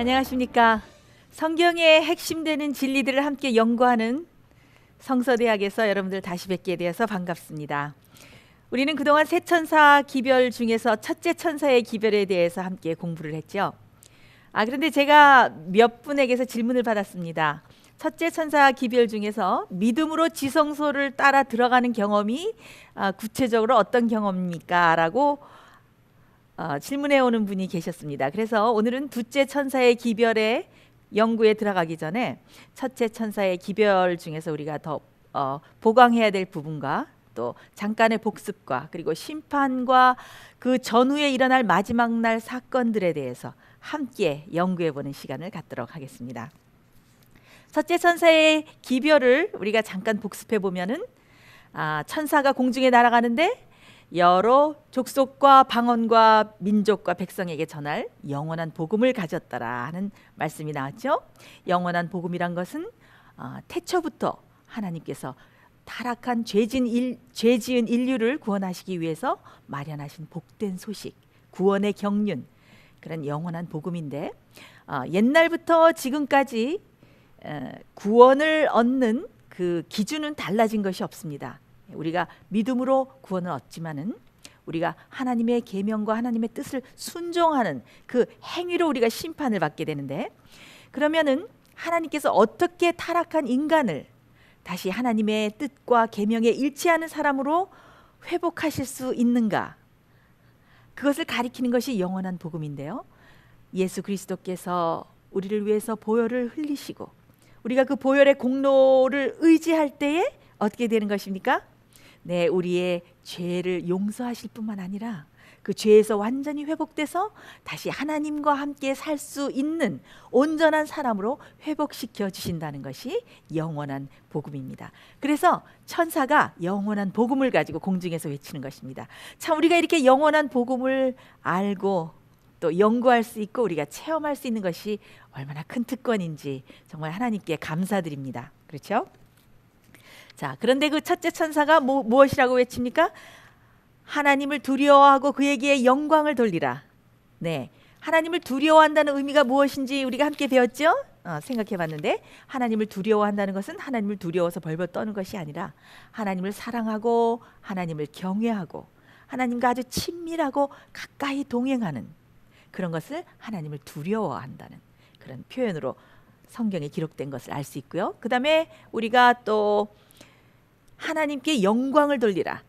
안녕하십니까. 성경의 핵심되는 진리들을 함께 연구하는 성서대학에서 여러분들 다시 뵙게 되어서 반갑습니다. 우리는 그동안 세 천사 기별 중에서 첫째 천사의 기별에 대해서 함께 공부를 했죠. 그런데 제가 몇 분에게서 질문을 받았습니다. 첫째 천사 기별 중에서 믿음으로 지성소를 따라 들어가는 경험이 구체적으로 어떤 경험입니까? 라고 질문해 오는 분이 계셨습니다. 그래서 오늘은 둘째 천사의 기별의 연구에 들어가기 전에 첫째 천사의 기별 중에서 우리가 더 보강해야 될 부분과 또 잠깐의 복습과 그리고 심판과 그 전후에 일어날 마지막 날 사건들에 대해서 함께 연구해 보는 시간을 갖도록 하겠습니다. 첫째 천사의 기별을 우리가 잠깐 복습해 보면은 천사가 공중에 날아가는데 여러 족속과 방언과 민족과 백성에게 전할 영원한 복음을 가졌더라 하는 말씀이 나왔죠. 영원한 복음이란 것은 태초부터 하나님께서 타락한 죄지은 인류를 구원하시기 위해서 마련하신 복된 소식, 구원의 경륜, 그런 영원한 복음인데 옛날부터 지금까지 구원을 얻는 그 기준은 달라진 것이 없습니다. 우리가 믿음으로 구원을 얻지만은 우리가 하나님의 계명과 하나님의 뜻을 순종하는 그 행위로 우리가 심판을 받게 되는데, 그러면은 하나님께서 어떻게 타락한 인간을 다시 하나님의 뜻과 계명에 일치하는 사람으로 회복하실 수 있는가? 그것을 가리키는 것이 영원한 복음인데요. 예수 그리스도께서 우리를 위해서 보혈을 흘리시고 우리가 그 보혈의 공로를 의지할 때에 어떻게 되는 것입니까? 네, 우리의 죄를 용서하실 뿐만 아니라 그 죄에서 완전히 회복돼서 다시 하나님과 함께 살 수 있는 온전한 사람으로 회복시켜 주신다는 것이 영원한 복음입니다. 그래서 천사가 영원한 복음을 가지고 공중에서 외치는 것입니다. 참, 우리가 이렇게 영원한 복음을 알고 또 연구할 수 있고 우리가 체험할 수 있는 것이 얼마나 큰 특권인지 정말 하나님께 감사드립니다. 그렇죠? 자, 그런데 그 첫째 천사가 무엇이라고 외칩니까? 하나님을 두려워하고 그에게 영광을 돌리라. 네, 하나님을 두려워한다는 의미가 무엇인지 우리가 함께 배웠죠? 생각해봤는데 하나님을 두려워한다는 것은 하나님을 두려워서 벌벌 떠는 것이 아니라 하나님을 사랑하고 하나님을 경외하고 하나님과 아주 친밀하고 가까이 동행하는 그런 것을 하나님을 두려워한다는 그런 표현으로 성경에 기록된 것을 알 수 있고요. 그 다음에 우리가 또 하나님께 영광을 돌리라.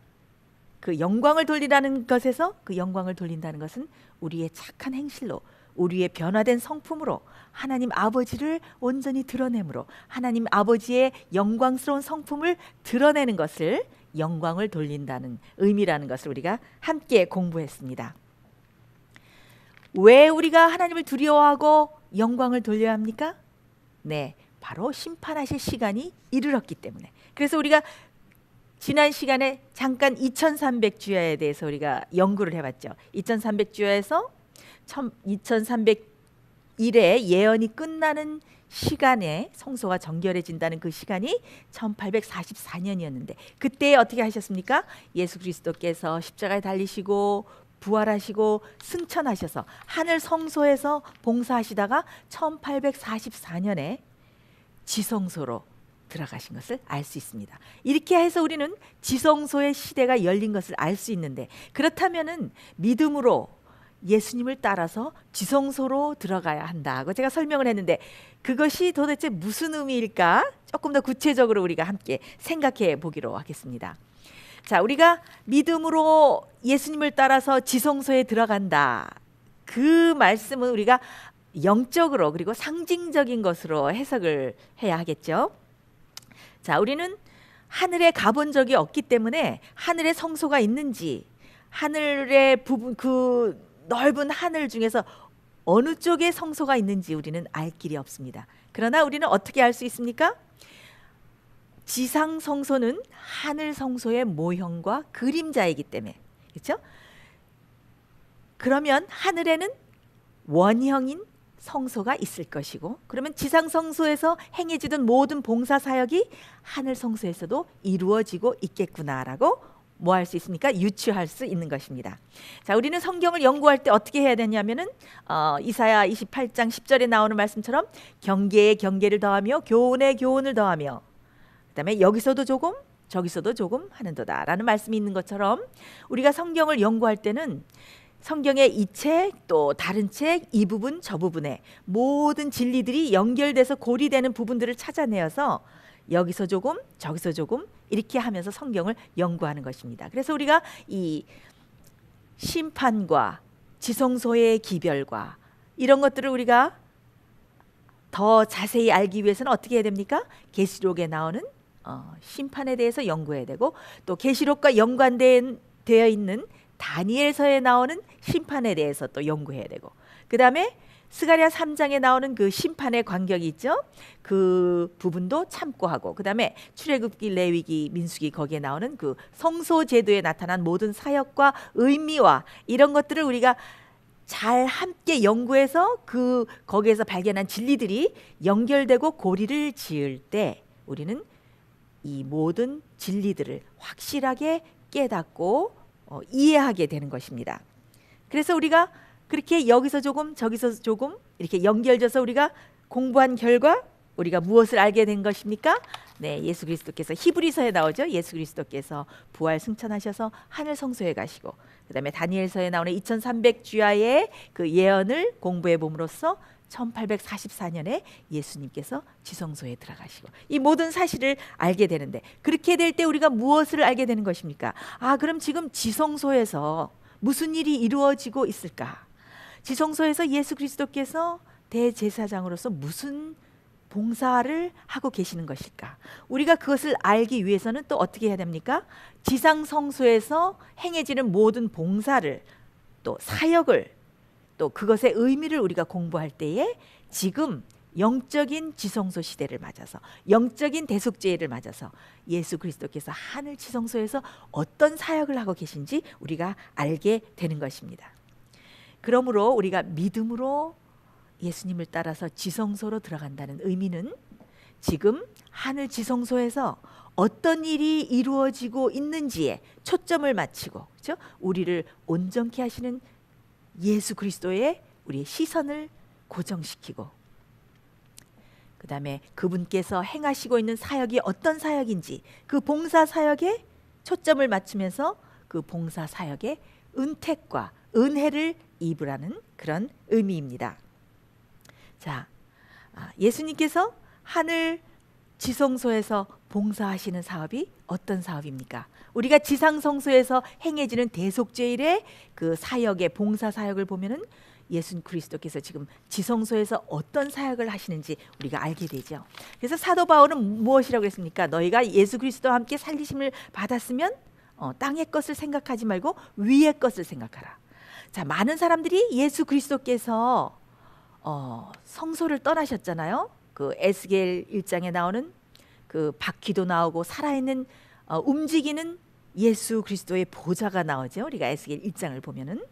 그 영광을 돌리라는 것에서 그 영광을 돌린다는 것은 우리의 착한 행실로 우리의 변화된 성품으로 하나님 아버지를 온전히 드러내므로 하나님 아버지의 영광스러운 성품을 드러내는 것을 영광을 돌린다는 의미라는 것을 우리가 함께 공부했습니다. 왜 우리가 하나님을 두려워하고 영광을 돌려야 합니까? 네, 바로 심판하실 시간이 이르렀기 때문에. 그래서 우리가 지난 시간에 잠깐 2300주야에 대해서 우리가 연구를 해봤죠. 2300주야에서 2300일에 예언이 끝나는 시간에 성소가 정결해진다는 그 시간이 1844년이었는데 그때 어떻게 하셨습니까? 예수 그리스도께서 십자가에 달리시고 부활하시고 승천하셔서 하늘 성소에서 봉사하시다가 1844년에 지성소로 들어가신 것을 알 수 있습니다. 이렇게 해서 우리는 지성소의 시대가 열린 것을 알 수 있는데, 그렇다면은 믿음으로 예수님을 따라서 지성소로 들어가야 한다고 제가 설명을 했는데 그것이 도대체 무슨 의미일까? 조금 더 구체적으로 우리가 함께 생각해 보기로 하겠습니다. 자, 우리가 믿음으로 예수님을 따라서 지성소에 들어간다. 그 말씀은 우리가 영적으로 그리고 상징적인 것으로 해석을 해야 하겠죠. 자, 우리는 하늘에 가본 적이 없기 때문에 하늘에 성소가 있는지 하늘의 부분 그 넓은 하늘 중에서 어느 쪽에 성소가 있는지 우리는 알 길이 없습니다. 그러나 우리는 어떻게 알 수 있습니까? 지상 성소는 하늘 성소의 모형과 그림자이기 때문에, 그렇죠? 그러면 하늘에는 원형인 성소가 있을 것이고, 그러면 지상 성소에서 행해지던 모든 봉사 사역이 하늘 성소에서도 이루어지고 있겠구나라고 뭐 할 수 있습니까? 유추할 수 있는 것입니다. 자, 우리는 성경을 연구할 때 어떻게 해야 되냐면은 이사야 28장 10절에 나오는 말씀처럼 경계에 경계를 더하며 교훈에 교훈을 더하며 그다음에 여기서도 조금 저기서도 조금 하는도다 라는 말씀이 있는 것처럼 우리가 성경을 연구할 때는 성경의 이 책 또 다른 책 이 부분 저 부분에 모든 진리들이 연결돼서 고리되는 부분들을 찾아내어서 여기서 조금 저기서 조금 이렇게 하면서 성경을 연구하는 것입니다. 그래서 우리가 이 심판과 지성소의 기별과 이런 것들을 우리가 더 자세히 알기 위해서는 어떻게 해야 됩니까? 계시록에 나오는 심판에 대해서 연구해야 되고 또 계시록과 연관되어 있는 다니엘서에 나오는 심판에 대해서 또 연구해야 되고 그 다음에 스가랴 3장에 나오는 그 심판의 관격이 있죠. 그 부분도 참고하고 그 다음에 출애굽기, 레위기, 민수기 거기에 나오는 그 성소 제도에 나타난 모든 사역과 의미와 이런 것들을 우리가 잘 함께 연구해서 그 거기에서 발견한 진리들이 연결되고 고리를 지을 때 우리는 이 모든 진리들을 확실하게 깨닫고 이해하게 되는 것입니다. 그래서 우리가 그렇게 여기서 조금 저기서 조금 이렇게 연결져서 우리가 공부한 결과 우리가 무엇을 알게 된 것입니까? 네, 예수 그리스도께서 히브리서에 나오죠. 예수 그리스도께서 부활 승천하셔서 하늘 성소에 가시고 그다음에 다니엘서에 나오는 2300주야의 그 예언을 공부해 봄으로써 1844년에 예수님께서 지성소에 들어가시고 이 모든 사실을 알게 되는데 그렇게 될 때 우리가 무엇을 알게 되는 것입니까? 그럼 지금 지성소에서 무슨 일이 이루어지고 있을까? 지성소에서 예수 그리스도께서 대제사장으로서 무슨 봉사를 하고 계시는 것일까? 우리가 그것을 알기 위해서는 또 어떻게 해야 됩니까? 지상성소에서 행해지는 모든 봉사를 또 사역을 또 그것의 의미를 우리가 공부할 때에 지금 영적인 지성소 시대를 맞아서 영적인 대속죄를 맞아서 예수 그리스도께서 하늘 지성소에서 어떤 사역을 하고 계신지 우리가 알게 되는 것입니다. 그러므로 우리가 믿음으로 예수님을 따라서 지성소로 들어간다는 의미는 지금 하늘 지성소에서 어떤 일이 이루어지고 있는지에 초점을 맞추고 그렇죠? 우리를 온전케 하시는 예수 그리스도의 우리의 시선을 고정시키고 그 다음에 그분께서 행하시고 있는 사역이 어떤 사역인지 그 봉사 사역에 초점을 맞추면서 그 봉사 사역의 은택과 은혜를 입으라는 그런 의미입니다. 자, 예수님께서 하늘 지성소에서 봉사하시는 사업이 어떤 사업입니까? 우리가 지상성소에서 행해지는 대속죄일의 그 사역의 봉사 사역을 보면은 예수 그리스도께서 지금 지성소에서 어떤 사역을 하시는지 우리가 알게 되죠. 그래서 사도 바울은 무엇이라고 했습니까? 너희가 예수 그리스도와 함께 살리심을 받았으면 땅의 것을 생각하지 말고 위의 것을 생각하라. 자, 많은 사람들이 예수 그리스도께서 성소를 떠나셨잖아요. 그 에스겔 1장에 나오는 그 바퀴도 나오고 살아있는 움직이는 예수 그리스도의 보좌가 나오죠. 우리가 에스겔 1장을 보면은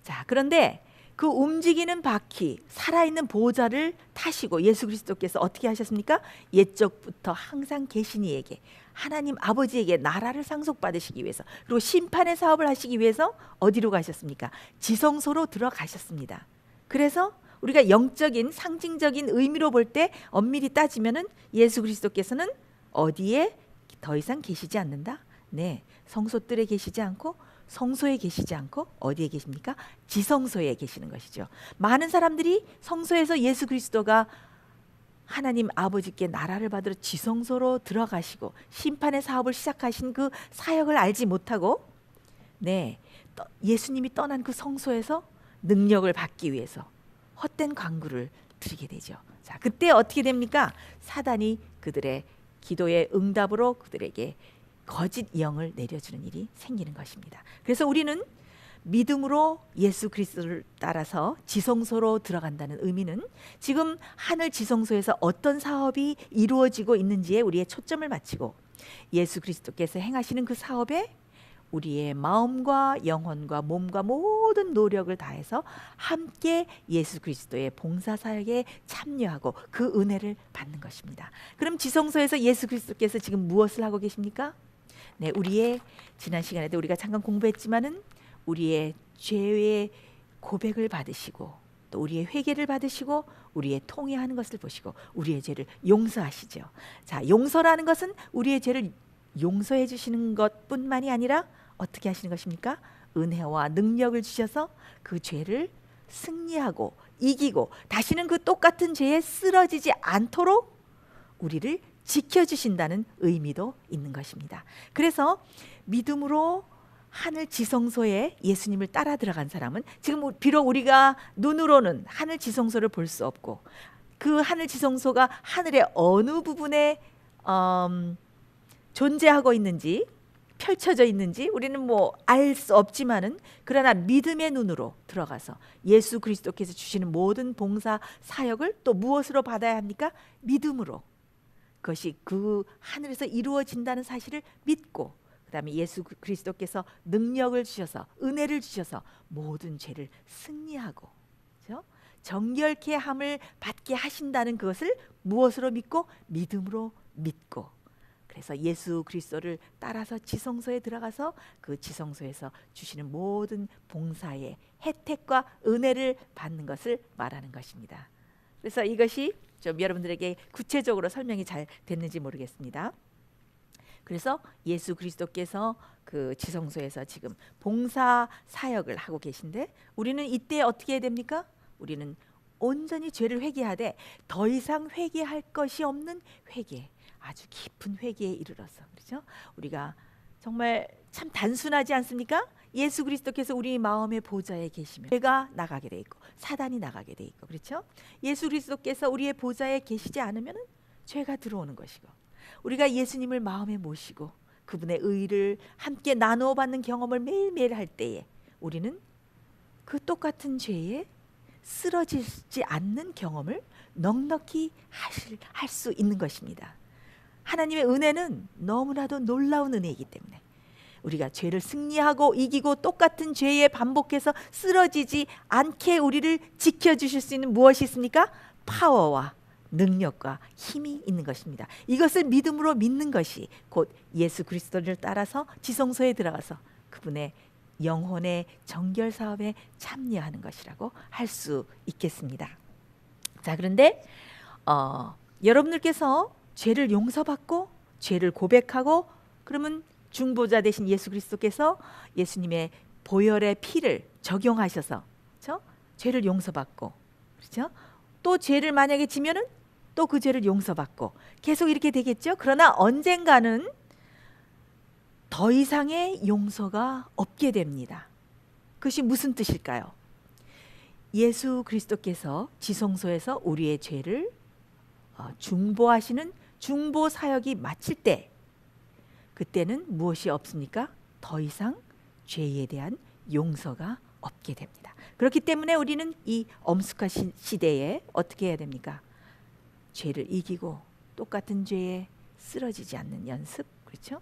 자, 그런데 그 움직이는 바퀴, 살아있는 보좌를 타시고 예수 그리스도께서 어떻게 하셨습니까? 옛적부터 항상 계신 이에게 하나님 아버지에게 나라를 상속받으시기 위해서 그리고 심판의 사업을 하시기 위해서 어디로 가셨습니까? 지성소로 들어가셨습니다. 그래서 우리가 영적인 상징적인 의미로 볼 때 엄밀히 따지면은 예수 그리스도께서는 어디에 더 이상 계시지 않는다? 네, 성소뜰에 계시지 않고 성소에 계시지 않고 어디에 계십니까? 지성소에 계시는 것이죠. 많은 사람들이 성소에서 예수 그리스도가 하나님 아버지께 나라를 받으러 지성소로 들어가시고 심판의 사업을 시작하신 그 사역을 알지 못하고 네, 예수님이 떠난 그 성소에서 능력을 받기 위해서 헛된 강구를 드리게 되죠. 자, 그때 어떻게 됩니까? 사단이 그들의 기도의 응답으로 그들에게 거짓 영을 내려주는 일이 생기는 것입니다. 그래서 우리는 믿음으로 예수 그리스도를 따라서 지성소로 들어간다는 의미는 지금 하늘 지성소에서 어떤 사업이 이루어지고 있는지에 우리의 초점을 맞추고 예수 그리스도께서 행하시는 그 사업에 우리의 마음과 영혼과 몸과 모든 노력을 다해서 함께 예수 그리스도의 봉사 사역에 참여하고 그 은혜를 받는 것입니다. 그럼 지성소에서 예수 그리스도께서 지금 무엇을 하고 계십니까? 네, 우리의 지난 시간에도 우리가 잠깐 공부했지만은 우리의 죄의 고백을 받으시고 또 우리의 회개를 받으시고 우리의 통회하는 것을 보시고 우리의 죄를 용서하시죠. 자, 용서라는 것은 우리의 죄를 용서해 주시는 것뿐만이 아니라 어떻게 하시는 것입니까? 은혜와 능력을 주셔서 그 죄를 승리하고 이기고 다시는 그 똑같은 죄에 쓰러지지 않도록 우리를 지켜주신다는 의미도 있는 것입니다. 그래서 믿음으로 하늘 지성소에 예수님을 따라 들어간 사람은 지금 비록 우리가 눈으로는 하늘 지성소를 볼 수 없고 그 하늘 지성소가 하늘의 어느 부분에 존재하고 있는지 펼쳐져 있는지 우리는 뭐 알 수 없지만은 그러나 믿음의 눈으로 들어가서 예수 그리스도께서 주시는 모든 봉사 사역을 또 무엇으로 받아야 합니까? 믿음으로. 그것이 그 하늘에서 이루어진다는 사실을 믿고 그다음에 예수 그리스도께서 능력을 주셔서 은혜를 주셔서 모든 죄를 승리하고 그렇죠? 정결케 함을 받게 하신다는 그것을 무엇으로 믿고? 믿음으로 믿고 그래서 예수 그리스도를 따라서 지성소에 들어가서 그 지성소에서 주시는 모든 봉사의 혜택과 은혜를 받는 것을 말하는 것입니다. 그래서 이것이 좀 여러분들에게 구체적으로 설명이 잘 됐는지 모르겠습니다. 그래서 예수 그리스도께서 그 지성소에서 지금 봉사 사역을 하고 계신데 우리는 이때 어떻게 해야 됩니까? 우리는 온전히 죄를 회개하되 더 이상 회개할 것이 없는 회개, 아주 깊은 회개에 이르러서 그렇죠? 우리가 정말 참 단순하지 않습니까? 예수 그리스도께서 우리 마음의 보좌에 계시면 죄가 나가게 돼 있고 사단이 나가게 돼 있고 그렇죠? 예수 그리스도께서 우리의 보좌에 계시지 않으면 죄가 들어오는 것이고 우리가 예수님을 마음에 모시고 그분의 의를 함께 나누어 받는 경험을 매일매일 할 때에 우리는 그 똑같은 죄에 쓰러지지 않는 경험을 넉넉히 할 수 있는 것입니다. 하나님의 은혜는 너무나도 놀라운 은혜이기 때문에 우리가 죄를 승리하고 이기고 똑같은 죄에 반복해서 쓰러지지 않게 우리를 지켜주실 수 있는 무엇이 있습니까? 파워와 능력과 힘이 있는 것입니다. 이것을 믿음으로 믿는 것이 곧 예수 그리스도를 따라서 지성소에 들어가서 그분의 영혼의 정결 사업에 참여하는 것이라고 할 수 있겠습니다. 자, 그런데 여러분들께서 죄를 용서받고 죄를 고백하고 그러면 중보자 되신 예수 그리스도께서 예수님의 보혈의 피를 적용하셔서 그렇죠? 죄를 용서받고 그렇죠? 또 죄를 만약에 지면은 또 그 죄를 용서받고 계속 이렇게 되겠죠. 그러나 언젠가는 더 이상의 용서가 없게 됩니다. 그것이 무슨 뜻일까요? 예수 그리스도께서 지성소에서 우리의 죄를 중보하시는 중보 사역이 마칠 때 그때는 무엇이 없습니까? 더 이상 죄에 대한 용서가 없게 됩니다. 그렇기 때문에 우리는 이 엄숙한 시대에 어떻게 해야 됩니까? 죄를 이기고 똑같은 죄에 쓰러지지 않는 연습, 그렇죠?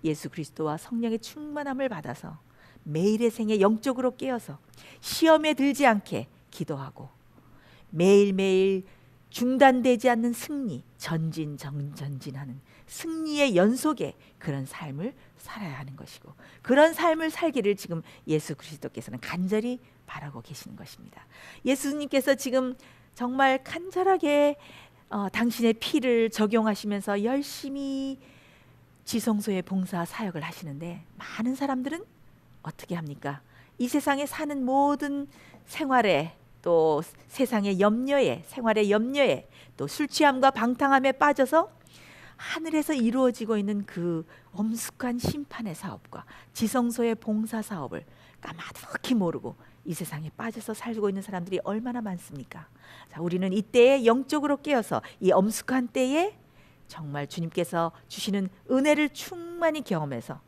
예수 그리스도와 성령의 충만함을 받아서 매일의 생에 영적으로 깨어서 시험에 들지 않게 기도하고 매일매일 중단되지 않는 승리, 전진하는 승리의 연속의 그런 삶을 살아야 하는 것이고 그런 삶을 살기를 지금 예수 그리스도께서는 간절히 바라고 계시는 것입니다. 예수님께서 지금 정말 간절하게 당신의 피를 적용하시면서 열심히 지성소의 봉사 사역을 하시는데 많은 사람들은 어떻게 합니까? 이 세상에 사는 모든 생활에 또 세상의 염려에 생활의 염려에 또 술 취함과 방탕함에 빠져서 하늘에서 이루어지고 있는 그 엄숙한 심판의 사업과 지성소의 봉사 사업을 까마득히 모르고 이 세상에 빠져서 살고 있는 사람들이 얼마나 많습니까? 자, 우리는 이때에 영적으로 깨어서 이 엄숙한 때에 정말 주님께서 주시는 은혜를 충만히 경험해서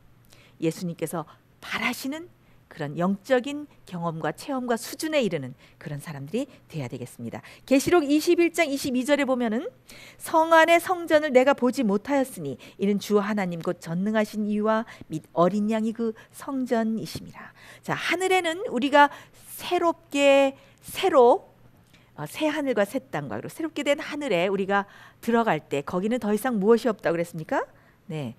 예수님께서 바라시는 그런 영적인 경험과 체험과 수준에 이르는 그런 사람들이 돼야 되겠습니다. 계시록 21장 22절에 보면은 성 안의 성전을 내가 보지 못하였으니 이는 주 하나님 곧 전능하신 이와 및 어린 양이 그 성전이심이라. 자, 하늘에는 우리가 새롭게 새 하늘과 새 땅과 그리고 새롭게 된 하늘에 우리가 들어갈 때 거기는 더 이상 무엇이 없다고 그랬습니까? 네,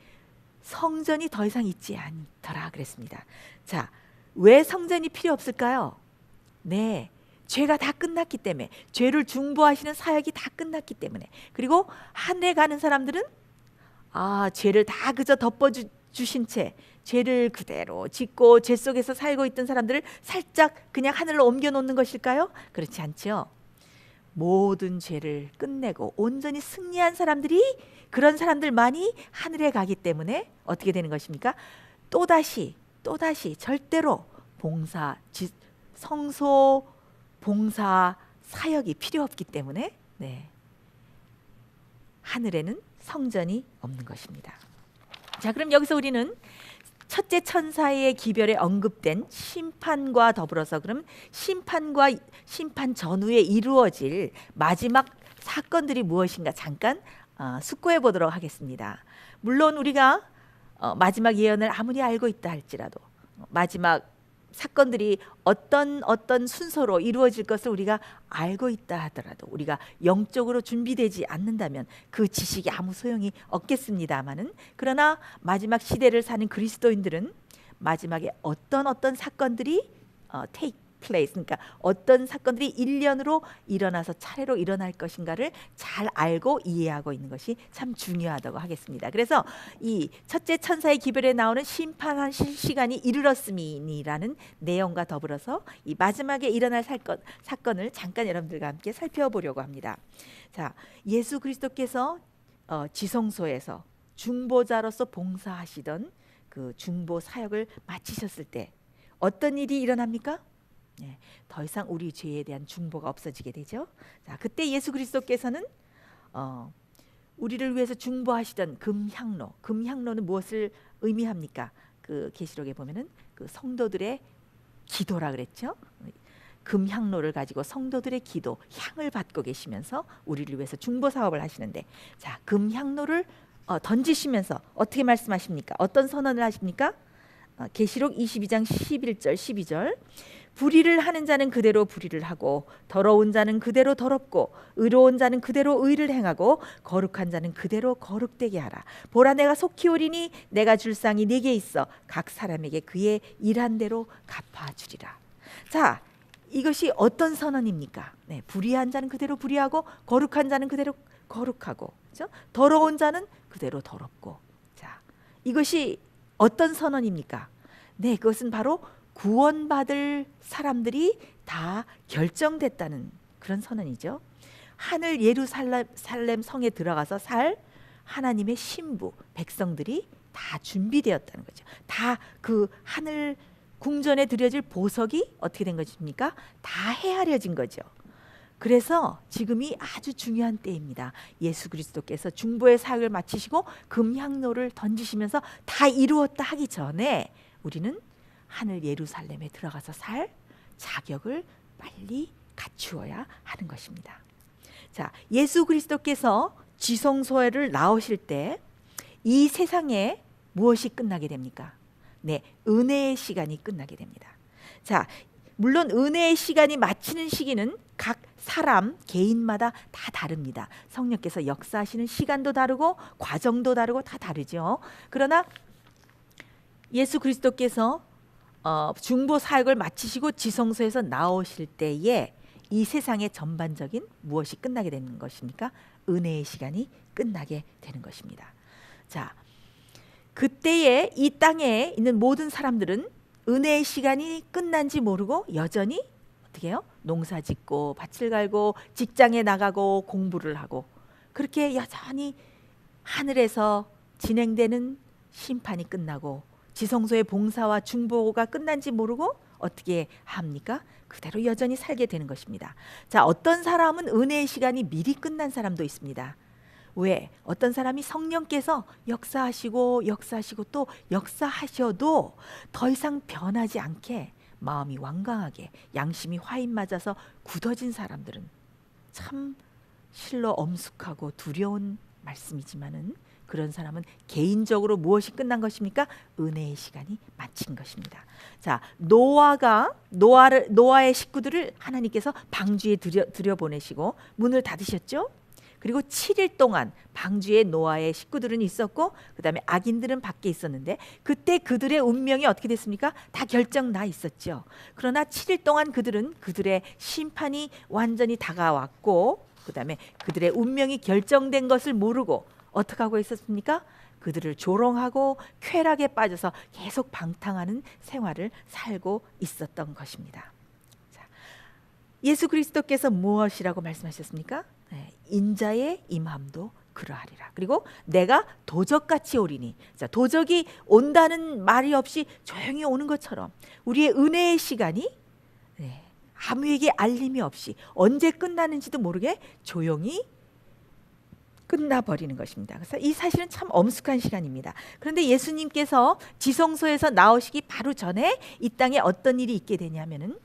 성전이 더 이상 있지 않더라 그랬습니다. 자, 왜 성전이 필요 없을까요? 네, 죄가 다 끝났기 때문에, 죄를 중보하시는 사역이 다 끝났기 때문에. 그리고 하늘에 가는 사람들은 죄를 다 그저 덮어주신 채 죄를 그대로 짓고 죄 속에서 살고 있던 사람들을 살짝 그냥 하늘로 옮겨놓는 것일까요? 그렇지 않죠. 모든 죄를 끝내고 온전히 승리한 사람들이, 그런 사람들만이 하늘에 가기 때문에 어떻게 되는 것입니까? 또다시 절대로 성소 봉사 사역이 필요 없기 때문에, 네, 하늘에는 성전이 없는 것입니다. 자, 그럼 여기서 우리는 첫째 천사의 기별에 언급된 심판과 더불어서 그럼 심판과 심판 전후에 이루어질 마지막 사건들이 무엇인가 잠깐 숙고해 보도록 하겠습니다. 물론 우리가 마지막 예언을 아무리 알고 있다 할지라도 마지막 사건들이 어떤 순서로 이루어질 것을 우리가 알고 있다 하더라도 우리가 영적으로 준비되지 않는다면 그 지식이 아무 소용이 없겠습니다마는, 그러나 마지막 시대를 사는 그리스도인들은 마지막에 어떤 사건들이 take place, 그러니까 어떤 사건들이 일련으로 일어나서 차례로 일어날 것인가를 잘 알고 이해하고 있는 것이 참 중요하다고 하겠습니다. 그래서 이 첫째 천사의 기별에 나오는 심판한 시간이 이르렀음이니라는 내용과 더불어서 이 마지막에 일어날 사건을 잠깐 여러분들과 함께 살펴보려고 합니다. 자, 예수 그리스도께서 지성소에서 중보자로서 봉사하시던 그 중보 사역을 마치셨을 때 어떤 일이 일어납니까? 네, 더 이상 우리 죄에 대한 중보가 없어지게 되죠. 자, 그때 예수 그리스도께서는 우리를 위해서 중보하시던 금향로는 무엇을 의미합니까? 그 계시록에 보면은 그 성도들의 기도라 그랬죠. 금향로를 가지고 성도들의 기도, 향을 받고 계시면서 우리를 위해서 중보 사업을 하시는데, 자, 금향로를 던지시면서 어떻게 말씀하십니까? 어떤 선언을 하십니까? 계시록 22장 11절 12절 불의를 하는 자는 그대로 불의를 하고 더러운 자는 그대로 더럽고 의로운 자는 그대로 의를 행하고 거룩한 자는 그대로 거룩되게 하라. 보라, 내가 속히 오리니 내가 줄 상이 네게 있어 각 사람에게 그의 일한 대로 갚아주리라. 자, 이것이 어떤 선언입니까? 네, 불의한 자는 그대로 불의하고 거룩한 자는 그대로 거룩하고, 그렇죠? 더러운 자는 그대로 더럽고. 자, 이것이 어떤 선언입니까? 네, 그것은 바로 구원받을 사람들이 다 결정됐다는 그런 선언이죠. 하늘 예루살렘 성에 들어가서 살 하나님의 신부 백성들이 다 준비되었다는 거죠. 다 그 하늘 궁전에 드려질 보석이 어떻게 된 것입니까? 다 헤아려진 거죠. 그래서 지금이 아주 중요한 때입니다. 예수 그리스도께서 중보의 사역을 마치시고 금향로를 던지시면서 다 이루었다 하기 전에 우리는 하늘 예루살렘에 들어가서 살 자격을 빨리 갖추어야 하는 것입니다. 자, 예수 그리스도께서 지성소를 나오실 때 이 세상에 무엇이 끝나게 됩니까? 네, 은혜의 시간이 끝나게 됩니다. 자, 물론 은혜의 시간이 마치는 시기는 각 사람 개인마다 다 다릅니다. 성령께서 역사하시는 시간도 다르고 과정도 다르고 다 다르죠. 그러나 예수 그리스도께서 중보 사역을 마치시고 지성소에서 나오실 때에 이 세상의 전반적인 무엇이 끝나게 되는 것입니까? 은혜의 시간이 끝나게 되는 것입니다. 자, 그때에 이 땅에 있는 모든 사람들은 은혜의 시간이 끝난지 모르고 여전히 어떻게 해요? 농사 짓고 밭을 갈고 직장에 나가고 공부를 하고, 그렇게 여전히 하늘에서 진행되는 심판이 끝나고 지성소의 봉사와 중보가 끝난지 모르고 어떻게 합니까? 그대로 여전히 살게 되는 것입니다. 자, 어떤 사람은 은혜의 시간이 미리 끝난 사람도 있습니다. 왜? 어떤 사람이 성령께서 역사하시고 또 역사하셔도 더 이상 변하지 않게 마음이 완강하게 양심이 화인 맞아서 굳어진 사람들은 참 실로 엄숙하고 두려운 말씀이지만은, 그런 사람은 개인적으로 무엇이 끝난 것입니까? 은혜의 시간이 마친 것입니다. 자, 노아의 식구들을 하나님께서 방주에 들여보내시고 문을 닫으셨죠. 그리고 7일 동안 방주에 노아의 식구들은 있었고 그다음에 악인들은 밖에 있었는데 그때 그들의 운명이 어떻게 됐습니까? 다 결정 나 있었죠. 그러나 7일 동안 그들의 심판이 완전히 다가왔고 그다음에 그들의 운명이 결정된 것을 모르고 어떻게 하고 있었습니까? 그들을 조롱하고 쾌락에 빠져서 계속 방탕하는 생활을 살고 있었던 것입니다. 자, 예수 그리스도께서 무엇이라고 말씀하셨습니까? 네, 인자의 임함도 그러하리라. 그리고 내가 도적같이 오리니. 자, 도적이 온다는 말이 없이 조용히 오는 것처럼 우리의 은혜의 시간이 아무에게 알림이 없이 언제 끝나는지도 모르게 조용히 끝나버리는 것입니다. 그래서 이 사실은 참 엄숙한 시간입니다. 그런데 예수님께서 지성소에서 나오시기 바로 전에 이 땅에 어떤 일이 있게 되냐면은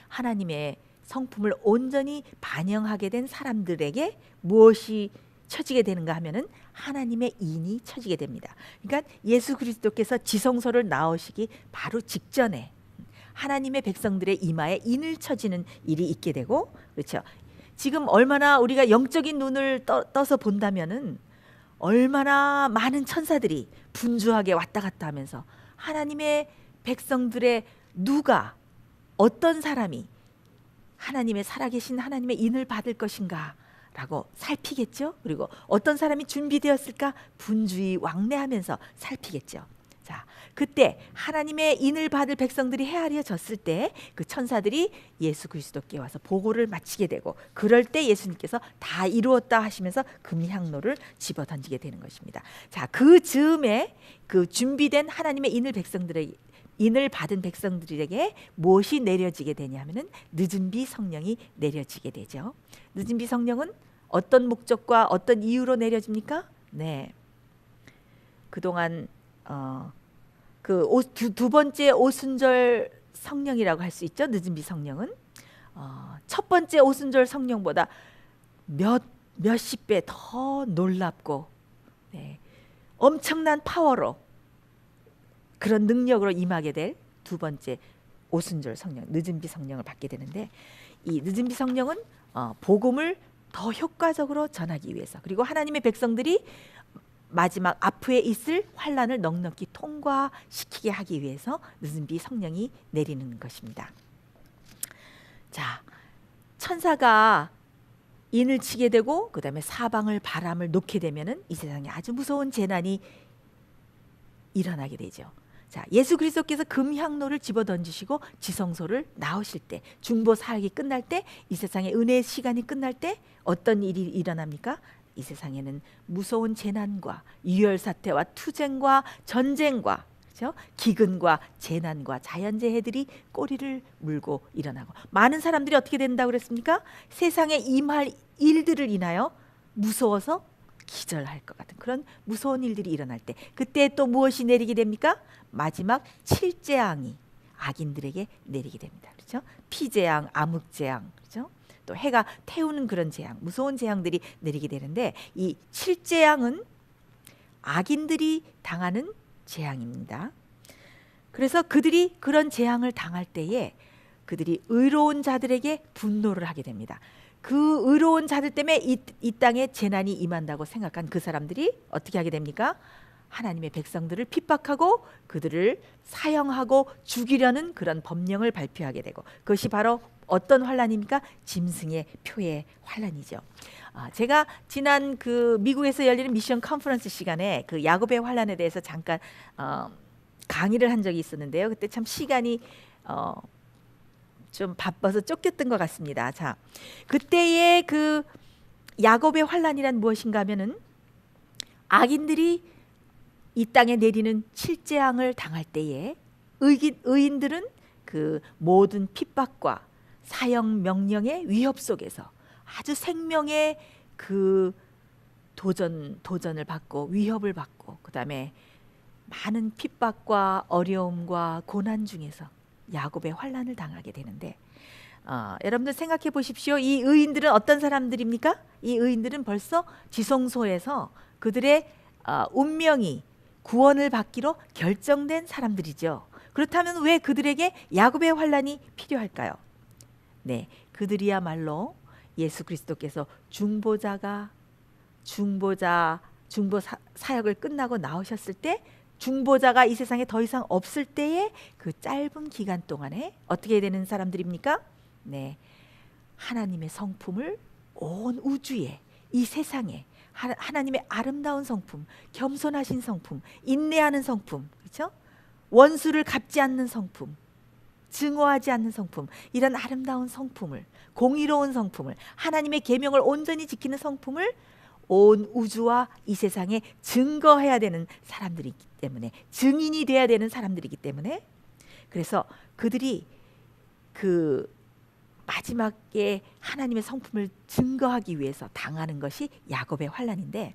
하나님의 성품을 온전히 반영하게 된 사람들에게 무엇이 처지게 되는가 하면은 하나님의 인이 처지게 됩니다. 그러니까 예수 그리스도께서 지성소를 나오시기 바로 직전에 하나님의 백성들의 이마에 인을 쳐지는 일이 있게 되고, 그렇죠. 지금 얼마나 우리가 영적인 눈을 떠서 본다면은 얼마나 많은 천사들이 분주하게 왔다 갔다 하면서 하나님의 백성들의 누가 어떤 사람이 하나님의 살아계신 하나님의 인을 받을 것인가 라고 살피겠죠. 그리고 어떤 사람이 준비되었을까 분주히 왕래하면서 살피겠죠. 자, 그때 하나님의 인을 받을 백성들이 헤아려졌을 때 그 천사들이 예수 그리스도께 와서 보고를 마치게 되고, 그럴 때 예수님께서 다 이루었다 하시면서 금향로를 집어 던지게 되는 것입니다. 자, 그 즈음에 그 준비된 하나님의 인을 받은 백성들에게 무엇이 내려지게 되냐면은 늦은 비 성령이 내려지게 되죠. 늦은 비 성령은 어떤 목적과 어떤 이유로 내려집니까? 네, 그동안 두 번째 오순절 성령이라고 할 수 있죠. 늦은 비 성령은 첫 번째 오순절 성령보다 몇십 배 더 놀랍고 엄청난 파워로 그런 능력으로 임하게 될 두 번째 오순절 성령, 늦은 비 성령을 받게 되는데, 이 늦은 비 성령은 복음을 더 효과적으로 전하기 위해서, 그리고 하나님의 백성들이 마지막 앞에 있을 환난을 넉넉히 통과시키게 하기 위해서 늦은 비 성령이 내리는 것입니다. 자, 천사가 인을 치게 되고 그 다음에 사방을 바람을 놓게 되면은 이 세상에 아주 무서운 재난이 일어나게 되죠. 자, 예수 그리스도께서 금향로를 집어 던지시고 지성소를 나오실 때, 중보 사역이 끝날 때, 이 세상의 은혜의 시간이 끝날 때 어떤 일이 일어납니까? 이 세상에는 무서운 재난과 유혈 사태와 투쟁과 전쟁과, 그렇죠? 기근과 재난과 자연재해들이 꼬리를 물고 일어나고, 많은 사람들이 어떻게 된다고 그랬습니까? 세상에 임할 일들을 인하여 무서워서 기절할 것 같은 그런 무서운 일들이 일어날 때, 그때 또 무엇이 내리게 됩니까? 마지막 칠재앙이 악인들에게 내리게 됩니다. 그렇죠? 피재앙, 암흑재앙, 그렇죠? 또 해가 태우는 그런 재앙, 무서운 재앙들이 내리게 되는데, 이 칠재앙은 악인들이 당하는 재앙입니다. 그래서 그들이 그런 재앙을 당할 때에 그들이 의로운 자들에게 분노를 하게 됩니다. 그 의로운 자들 때문에 이 땅에 재난이 임한다고 생각한 그 사람들이 어떻게 하게 됩니까? 하나님의 백성들을 핍박하고 그들을 사형하고 죽이려는 그런 법령을 발표하게 되고, 그것이 바로 어떤 환란입니까? 짐승의 표의 환란이죠. 제가 지난 그 미국에서 열리는 미션 컨퍼런스 시간에 그 야곱의 환란에 대해서 잠깐 강의를 한 적이 있었는데요. 그때 참 시간이 좀 바빠서 쫓겼던 것 같습니다. 자, 그때의 그 야곱의 환란이란 무엇인가 하면은 악인들이 이 땅에 내리는 칠재앙을 당할 때에 의인들은 그 모든 핍박과 사형 명령의 위협 속에서 아주 생명의 그 도전을 받고 위협을 받고, 그 다음에 많은 핍박과 어려움과 고난 중에서 야곱의 환란을 당하게 되는데, 여러분들 생각해 보십시오. 이 의인들은 어떤 사람들입니까? 이 의인들은 벌써 지성소에서 그들의 운명이 구원을 받기로 결정된 사람들이죠. 그렇다면 왜 그들에게 야곱의 환란이 필요할까요? 네, 그들이야말로 예수 그리스도께서 중보 사역을 끝나고 나오셨을 때, 중보자가 이 세상에 더 이상 없을 때에 그 짧은 기간 동안에 어떻게 되는 사람들입니까? 네, 하나님의 성품을 온 우주에, 이 세상에 하나님의 아름다운 성품, 겸손하신 성품, 인내하는 성품, 그렇죠? 원수를 갚지 않는 성품, 증오하지 않는 성품, 이런 아름다운 성품을, 공의로운 성품을, 하나님의 계명을 온전히 지키는 성품을 온 우주와 이 세상에 증거해야 되는 사람들이기 때문에, 증인이 돼야 되는 사람들이기 때문에, 그래서 그들이 그 마지막에 하나님의 성품을 증거하기 위해서 당하는 것이 야곱의 환난인데,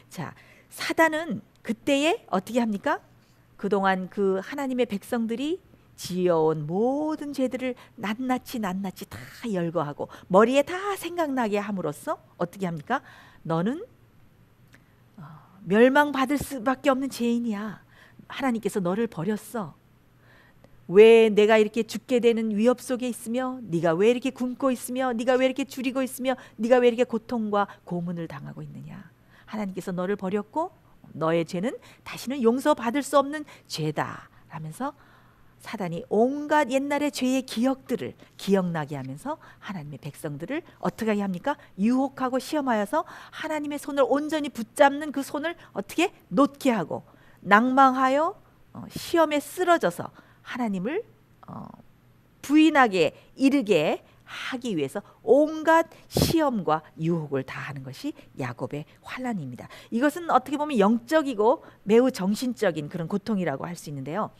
자, 사단은 그때에 어떻게 합니까? 그동안 그 하나님의 백성들이 지어온 모든 죄들을 낱낱이 다 열거하고 머리에 다 생각나게 함으로써 어떻게 합니까? 너는 멸망받을 수밖에 없는 죄인이야. 하나님께서 너를 버렸어. 왜 내가 이렇게 죽게 되는 위협 속에 있으며, 네가 왜 이렇게 굶고 있으며, 네가 왜 이렇게 줄이고 있으며, 네가 왜 이렇게 고통과 고문을 당하고 있느냐. 하나님께서 너를 버렸고 너의 죄는 다시는 용서받을 수 없는 죄다 라면서 사단이 온갖 옛날의 죄의 기억들을 기억나게 하면서 하나님의 백성들을 어떻게 합니까? 유혹하고 시험하여서 하나님의 손을 온전히 붙잡는 그 손을 어떻게 놓게 하고, 낭망하여 시험에 쓰러져서 하나님을 부인하게 이르게 하기 위해서 온갖 시험과 유혹을 다 하는 것이 야곱의 환난입니다. 이것은 어떻게 보면 영적이고 매우 정신적인 그런 고통이라고 할 수 있는데요.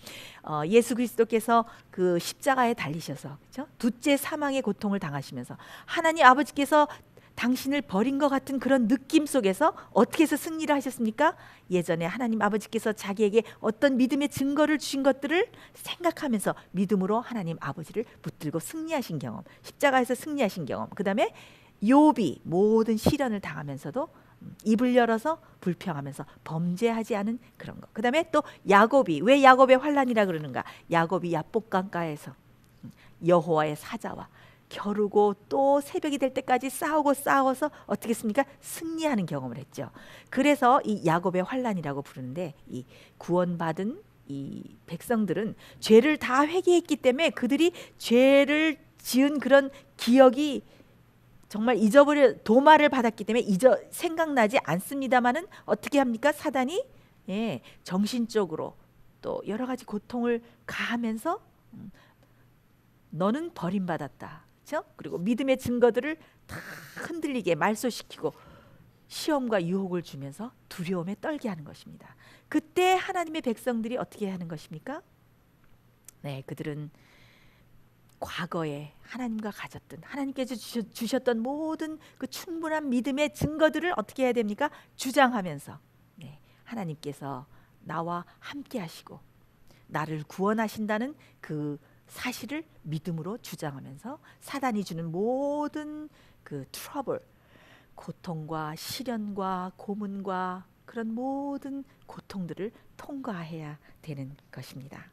예수 그리스도께서 그 십자가에 달리셔서, 그렇죠? 둘째 사망의 고통을 당하시면서 하나님 아버지께서 당신을 버린 것 같은 그런 느낌 속에서 어떻게 해서 승리를 하셨습니까? 예전에 하나님 아버지께서 자기에게 어떤 믿음의 증거를 주신 것들을 생각하면서 믿음으로 하나님 아버지를 붙들고 승리하신 경험, 십자가에서 승리하신 경험, 그 다음에 욥이 모든 시련을 당하면서도 입을 열어서 불평하면서 범죄하지 않은 그런 것, 그 다음에 또 야곱이, 왜 야곱의 환난이라 그러는가? 야곱이 야복강가에서 여호와의 사자와 겨루고 또 새벽이 될 때까지 싸워서 어떻게 했습니까? 승리하는 경험을 했죠. 그래서 이 야곱의 환난이라고 부르는데, 이 구원받은 이 백성들은 죄를 다 회개했기 때문에 그들이 죄를 지은 그런 기억이 정말 도마를 받았기 때문에 생각나지 않습니다만은 어떻게 합니까? 사단이 정신적으로 또 여러 가지 고통을 가하면서 너는 버림받았다. 그렇죠? 그리고 믿음의 증거들을 다 흔들리게 말소시키고 시험과 유혹을 주면서 두려움에 떨게 하는 것입니다. 그때 하나님의 백성들이 어떻게 하는 것입니까? 네, 그들은 과거에 하나님과 가졌던, 하나님께서 주셨던 모든 그 충분한 믿음의 증거들을 어떻게 해야 됩니까? 주장하면서, 네, 하나님께서 나와 함께 하시고 나를 구원하신다는 그 사실을 믿음으로 주장하면서 사단이 주는 모든 그 트러블, 고통과 시련과 고문과 그런 모든 고통들을 통과해야 되는 것입니다.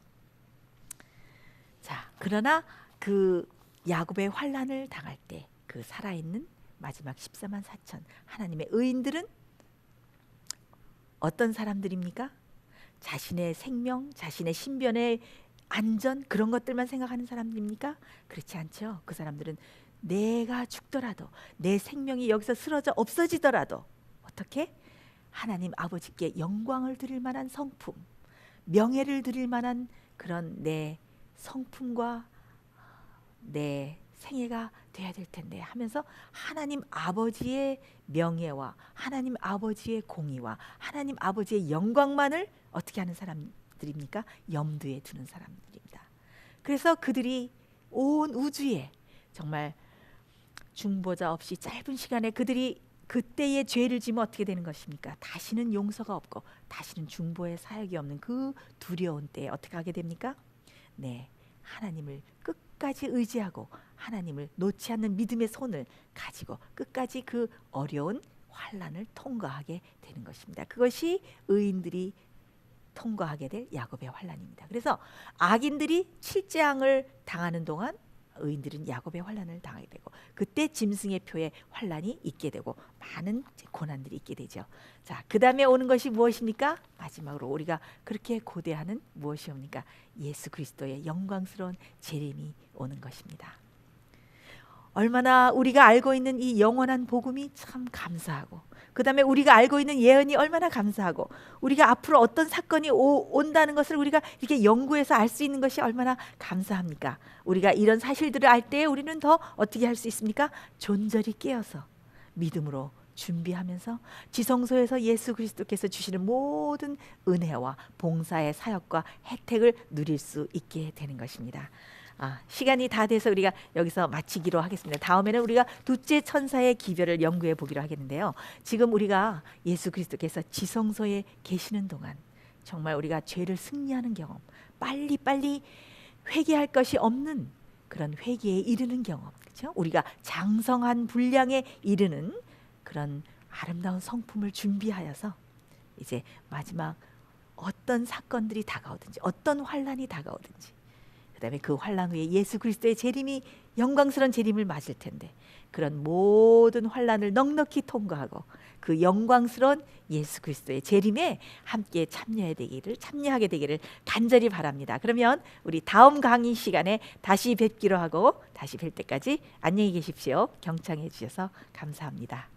자, 그러나 그 야곱의 환난을 당할 때 그 살아있는 마지막 14만 4천 하나님의 의인들은 어떤 사람들입니까? 자신의 생명, 자신의 신변의 안전, 그런 것들만 생각하는 사람들입니까? 그렇지 않죠. 그 사람들은 내가 죽더라도, 내 생명이 여기서 쓰러져 없어지더라도 어떻게? 하나님 아버지께 영광을 드릴 만한 성품, 명예를 드릴 만한 그런 내 성품과 내 생애가 돼야 될 텐데 하면서 하나님 아버지의 명예와 하나님 아버지의 공의와 하나님 아버지의 영광만을 어떻게 하는 사람들입니까? 염두에 두는 사람들입니다. 그래서 그들이 온 우주에 정말 중보자 없이 짧은 시간에 그들이 그때의 죄를 지면 어떻게 되는 것입니까? 다시는 용서가 없고 다시는 중보의 사역이 없는 그 두려운 때에 어떻게 하게 됩니까? 네, 하나님을 끝까지 의지하고 하나님을 놓지 않는 믿음의 손을 가지고 끝까지 그 어려운 환난을 통과하게 되는 것입니다. 그것이 의인들이 통과하게 될 야곱의 환난입니다. 그래서 악인들이 칠재앙을 당하는 동안 의인들은 야곱의 환난을 당하게 되고 그때 짐승의 표에 환난이 있게 되고 많은 고난들이 있게 되죠. 자, 그 다음에 오는 것이 무엇입니까? 마지막으로 우리가 그렇게 고대하는 무엇이옵니까? 예수 그리스도의 영광스러운 재림이 오는 것입니다. 얼마나 우리가 알고 있는 이 영원한 복음이 참 감사하고, 그 다음에 우리가 알고 있는 예언이 얼마나 감사하고, 우리가 앞으로 어떤 사건이 온다는 것을 우리가 이렇게 연구해서 알 수 있는 것이 얼마나 감사합니까? 우리가 이런 사실들을 알 때 우리는 더 어떻게 할 수 있습니까? 존절히 깨어서 믿음으로 준비하면서 지성소에서 예수 그리스도께서 주시는 모든 은혜와 봉사의 사역과 혜택을 누릴 수 있게 되는 것입니다. 시간이 다 돼서 우리가 여기서 마치기로 하겠습니다. 다음에는 우리가 둘째 천사의 기별을 연구해 보기로 하겠는데요. 지금 우리가 예수 그리스도께서 지성소에 계시는 동안 정말 우리가 죄를 승리하는 경험, 빨리빨리 회개할 것이 없는 그런 회개에 이르는 경험, 그렇죠? 우리가 장성한 분량에 이르는 그런 아름다운 성품을 준비하여서 이제 마지막 어떤 사건들이 다가오든지 어떤 환난이 다가오든지 그다음에 그 환난 후에 예수 그리스도의 재림이 영광스러운 재림을 맞을 텐데 그런 모든 환난을 넉넉히 통과하고 그 영광스러운 예수 그리스도의 재림에 함께 참여하게 되기를 간절히 바랍니다. 그러면 우리 다음 강의 시간에 다시 뵙기로 하고 다시 뵐 때까지 안녕히 계십시오. 경청해 주셔서 감사합니다.